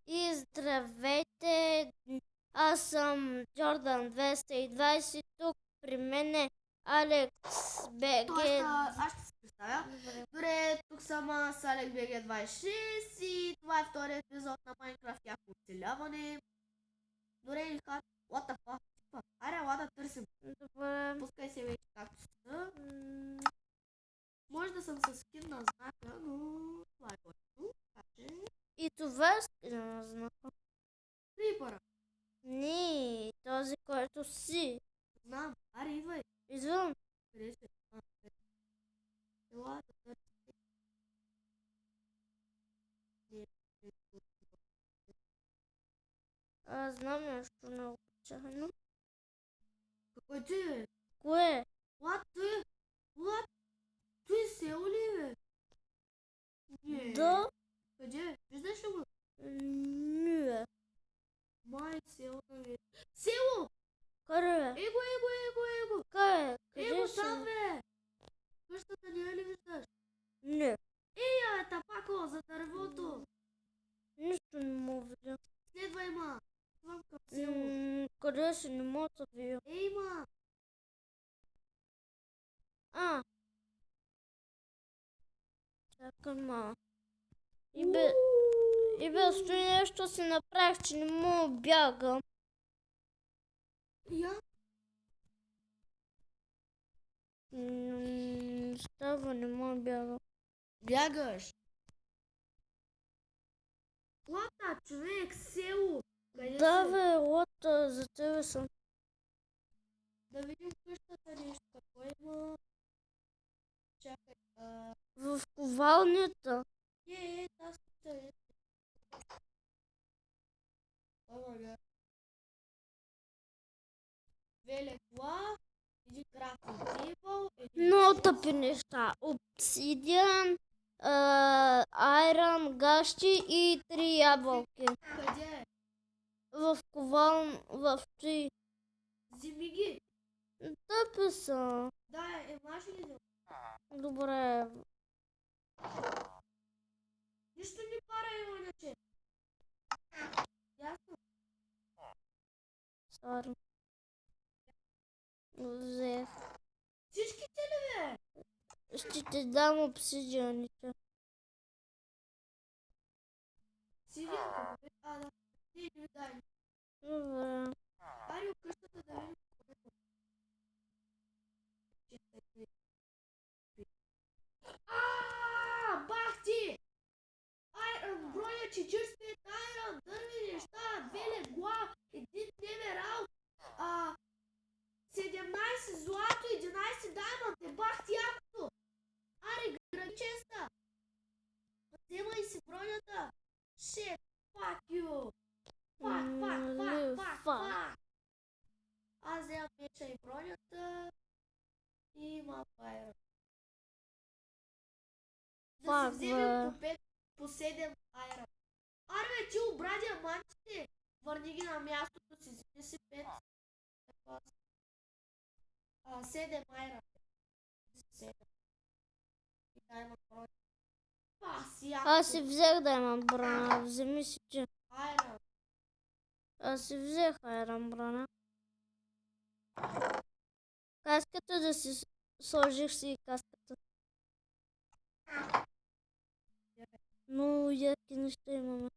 И здравейте! Аз съм Джордан 220. Тук при мен е Алекс Тоест, БГ. аз ще се представя. Добре. Добре, тук съм с Алекс BG26 и това е вторият епизод на Майнкрафт яко оцеляване. Добре, Илхан, what the fuck? Аре, ела да търсим. Добре. Пускай се вече както са. Може да съм с скин на знака, но това е точно. Така че... И това е скина на знака. Крипъра. Не, този, който си. Знам. Аре, идвай. Извън. Къде си? Ела да търсим. Аз знам нещо много случайно. Какво ти е? Кое? What? What? Той село ли бе? Не. Да? Къде? Виждаш ли го? Не. Май село нали? Село! Къде бе? Его! Къде? Его Къде там си? бе! Къщата не я ли виждаш? Не. Ея, тапако, за дървото! Нищо не мога да видя. Следвай ма! Идвам към село. Къде си? Не мога да видя. Ей ма! Чакай ма. И бе, стои нещо си направих, че не мога да бягам. Я? Става, не мога да бягам. Бягаш! Лата, човек, село! Къде Да си? бе, лота, за тебе съм. Да видим къщата нещо. Какво има? Чакай, В ковалнята. аз къща е. Ама две легла, един крафтинг тейбъл, Много тъпи неща. Обсидиан, айрон, гащи и 3 ябълки. Къде? В той. Вземи ги. Тъпи са. Да, имаш ли да? Добре. Нищо не пара има иначе. Ясно? Сори. Взех. Всичките ли бе? Ще ти дам обсидианите. Сидянка бе? Да. Не ми дай. Добре. Ари от къщата да видим. Бах ти! Броя 45 айрон, дърви неща, 2 легла, един немерал, 17 злато, 11 даймонд, бах ти якото! Аре, гради честа! Вземай си бронята! Shit, fuck you! Fuck! Аз вземам меча и бронята и малко айрон. Да си вземем по 7 айрон. Аре бе, ти обра диамантите! Върни ги на мястото си, вземи си 5. 7 айрон. 7. И даймонд броня. Аз си взех да имам брана. Вземи си ти. Айрон. Аз си взех айрон брана. Каската да си сложих си и каската. Но яки неща имаме.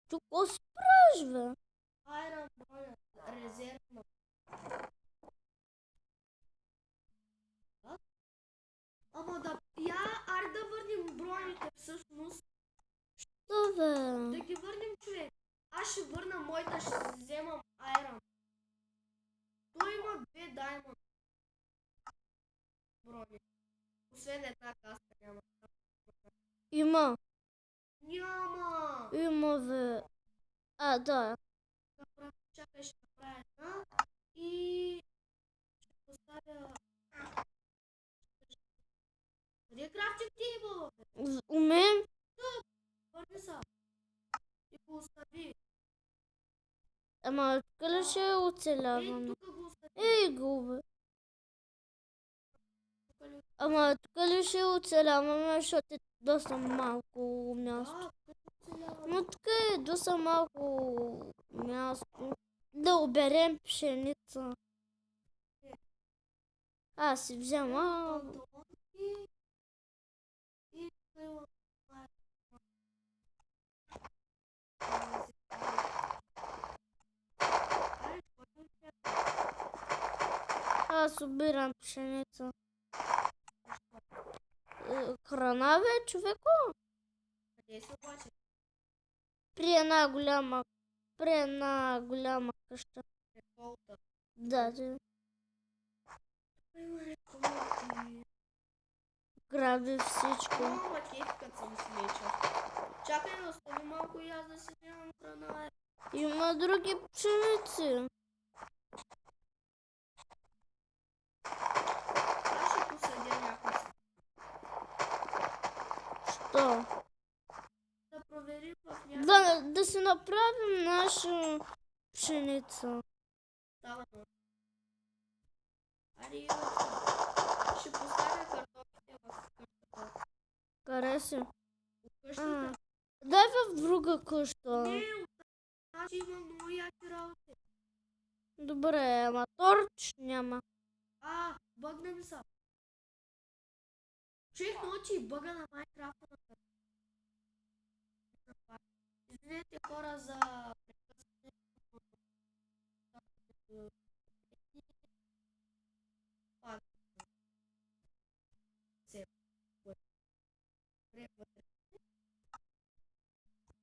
Какво си правиш, бе? Айрон броня. Резервно. Ама да... аре да върнем броните всъщност. Що, бе? Да ги върнем, човек. Аз ще върна моята, ще си вземам айрон. Той има 2 даймонд брони. Освен една каска няма. Има. Няма! Има, бе. Да. Чакай, ще направя една и ще поставя... Къде е крафтинг тейбъл? У мен? Върни са. И го остави. Ама тук ли ще оцеляваме? Тук го остави. Ей, го, бе. Ама тук ли ще оцеляваме, защото доста малко място. Да, като целява. Но така е доста малко място. Да оберем пшеница. Аз си взема. Панталонки и крила. Аре, какво е? Аз обирам пшеница. Храна бе, човеко. Къде се обаче? При една голяма къща. Реколта. Да, да. Има реколти. Граби всичко. Ма кеф, като съм смеча. Чакай да остави малко и аз да си вземам храна. Има други пшеници. Аз ще посадя някой си. Що? Да проверим в някой. Да си направим наша пшеница. Става много. Аре, ще поставя картофите в къщата. Къде си? В къщата. Дай в друга къща. Не, значи има много яки работи. Добре, ама торч няма. Бъгна ми са. Човек научи бъга на Майнкрафта на къде. Извинете хора за прекъсване.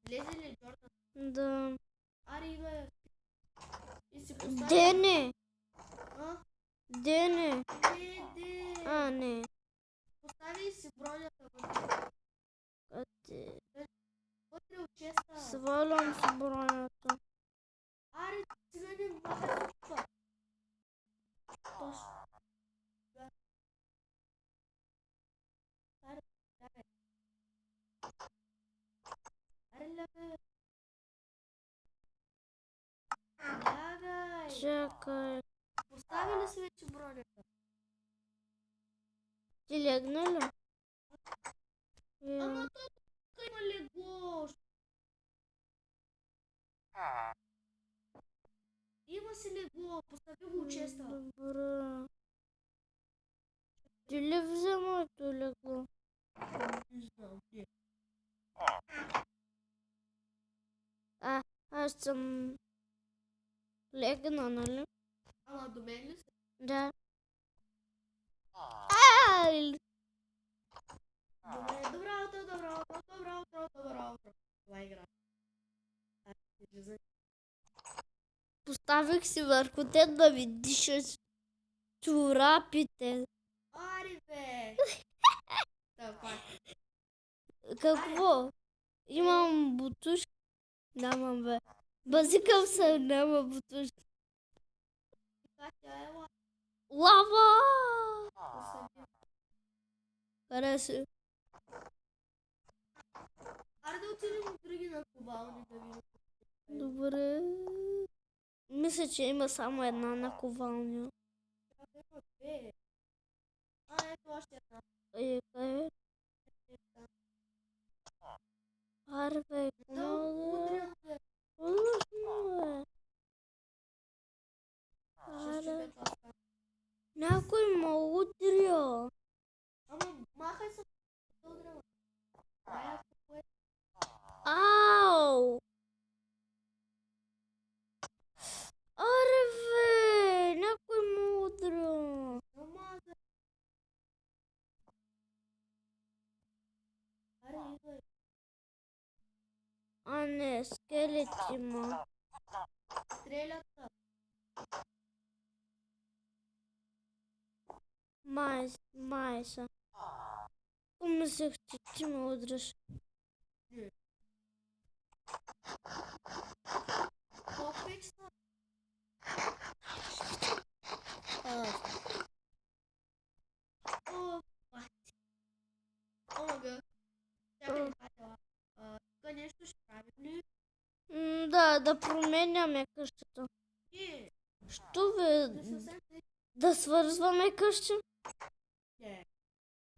Влезе ли Джордан? Да. Аре, бе. И си поставя... Дене. А? Дене. Не. Не. Постави си бронята вътре. Къде? Вътре от честа. Свалям си бронята. Аре, сега не махай това. Точно. Да. Аре, давай. Аре, лягай. Лягай. Чакай. Постави ли си вече бронята? Ти легна ли? Ама то тук има легло. Има си легло, постави го от честа. Добре. Ти ли взе моето легло? Не знам, не. Аз съм легна, нали? Ама до мен ли си? Да. Добре, добра утро. Това е игра. Излизай. Поставих си върху те да ми дишаш чорапите. Ари, бе! Да, пак. Какво? Имам бутушки. Нямам, бе. Базикам се, няма бутушки. Катя, ела. Лава! Посъди. Къде си? Аре да отидем от други на ковални да видим. Добре. Мисля, че има само една наковалня. Чакай, има две. Ето още една. Къде? Аре, бе, Удрям, бе. Лъжно, Ще щупя тоска. Някой ме удря. Ама махай се. Да удрям. Ая, какво е? Ау! Аре, бе, някой ме удря. Ама, да. Аре, идвай. Не, скелет има. Стрелят са. Майса. Помислех, че ти ме удряш. Колко вече са? О, бати. Омага. Чакай, Катя. Тук нещо ще правим ли? Да променяме къщата. Не. Що бе? Не съвсем не. Да свързваме къщи? Не.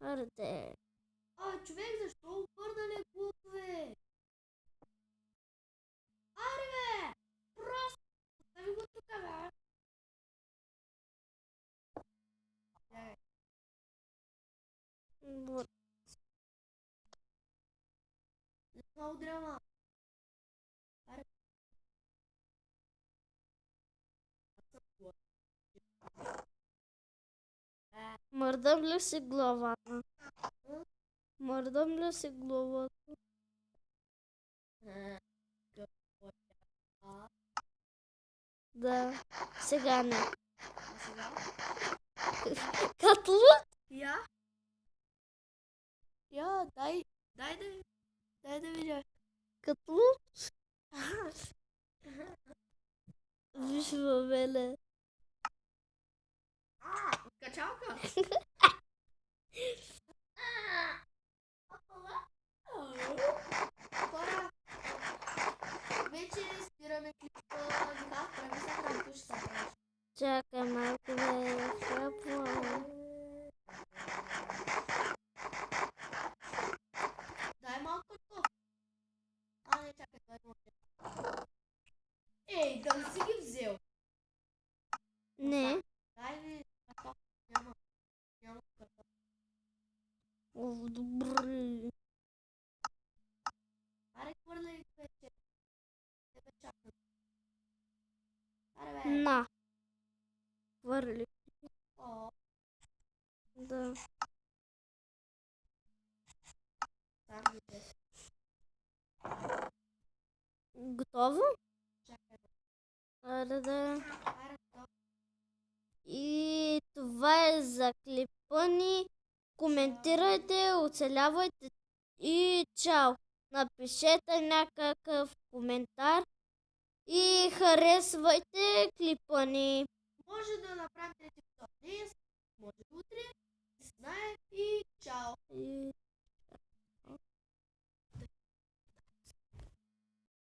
Аре, де. Човек, защо? Много драма. Аре. Мърдам ли си главата? Мърдам ли си главата? Да. Сега не. А сега? Катлут? Я? Дай да видя. Катлут? Виж, Вавеле. Качалка? Хора, вече спираме клипа. Никак, прави се кратко, ще се правиш. Чакай малко да я хапвам. Дай малко картоф. Не, чакай, дай малко. Ей, да не си ги взел. Не. Дай ми картоф. Няма картоф. О, добре. Аре, хвърляй вече. Тебе чакам. Аре, бе. На. Хвърли. О, Да. там виде. Готово? Чакай, бе. Аре да. Аре, картоф. И това е за клипа ни. Коментирайте, оцелявайте и чао! Напишете някакъв коментар и харесвайте клипа ни. Може да направим трети епизод днес, може утре. Не знае и чао. И